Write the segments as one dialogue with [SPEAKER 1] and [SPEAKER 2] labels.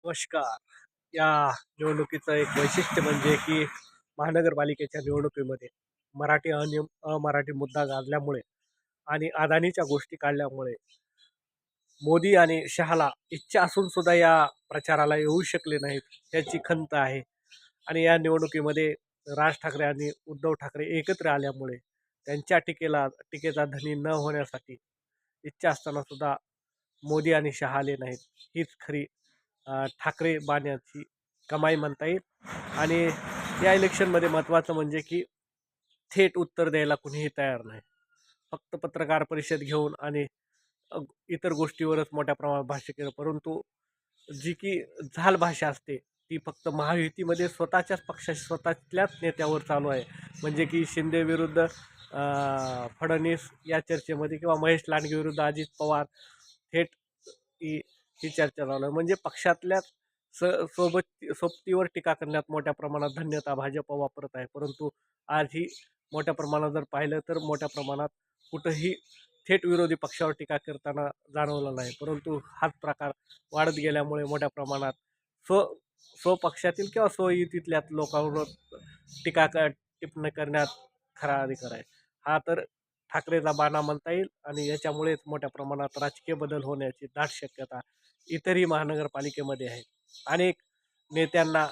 [SPEAKER 1] नमस्कार. या निवडणुकीचं एक वैशिष्ट्य म्हणजे की महानगरपालिकेच्या निवडणुकीमध्ये अमराठी मुद्दा गाजल्यामुळे आणि अदानीच्या गोष्टी काढल्यामुळे मोदी आणि शहाला इच्छा असून सुद्धा या प्रचाराला येऊ शकले नाहीत. त्याची खंत आहे. आणि या निवडणुकीमध्ये राज ठाकरे आणि उद्धव ठाकरे एकत्र आल्यामुळे त्यांच्या टीकेचा धनी न होण्यासाठी इच्छा असताना सुद्धा मोदी आणि शहा आले नाहीत. हीच खरी ठाकरे बाण्याची कमाई म्हणता येईल. आणि या इलेक्शनमध्ये महत्त्वाचं म्हणजे की थेट उत्तर द्यायला कुणीही तयार नाही. फक्त पत्रकार परिषद घेऊन आणि इतर गोष्टीवरच मोठ्या प्रमाणात भाष्य केलं. परंतु जी की झाल भाषा असते ती फक्त महायुतीमध्ये स्वतःच्याच पक्षाच्या स्वतःच्याच नेत्यावर चालू आहे. म्हणजे की शिंदे विरुद्ध फडणवीस या चर्चेमध्ये किंवा महेश लांडगे विरुद्ध अजित पवार थेट ही ही चर्चा चालू आहे. म्हणजे पक्षातल्या सोबतीवर टीका करण्यात मोठ्या प्रमाणात धन्यता भाजप वापरत आहे. परंतु आज ही मोठ्या प्रमाणात जर पाहिलं तर मोठ्या प्रमाणात कुठंही थेट विरोधी पक्षावर टीका करताना जाणवलं नाही. परंतु हाच प्रकार वाढत गेल्यामुळे मोठ्या प्रमाणात स्व स्वपक्षातील किंवा स्वयुतीतल्या लोकांवर टिप्पणी करण्यात खरा अधिकार आहे. हा तर ठाकरेचा बाणा म्हणता येईल आणि याच्यामुळेच मोठ्या प्रमाणात राजकीय बदल होण्याची दाट शक्यता इतरही महानगरपालिकेमध्ये आहे. अनेक नेत्यांना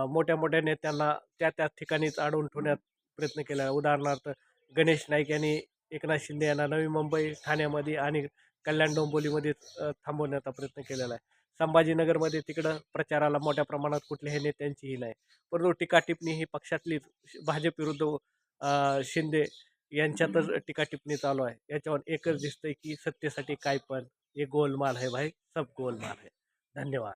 [SPEAKER 1] मोठ्या मोठ्या नेत्यांना त्या ठिकाणीच अडवून ठेवण्यात प्रयत्न केला आहे. उदाहरणार्थ गणेश नाईक यांनी एकनाथ शिंदे यांना नवी मुंबई ठाण्यामध्ये आणि कल्याण डोंबिवलीमध्ये थांबवण्याचा प्रयत्न केलेला आहे. संभाजीनगरमध्ये तिकडं प्रचाराला मोठ्या प्रमाणात कुठल्याही नेत्यांचीही नाही. परंतु टीका टिप्पणी ही पक्षातलीच भाजप विरुद्ध शिंदे यांच्यातच टीका टिप्पणी चालू आहे. याच्यावर एकच दिसतंय की सत्तेसाठी काय पण ये गोलमाल है भाई, सब गोलमाल है. धन्यवाद.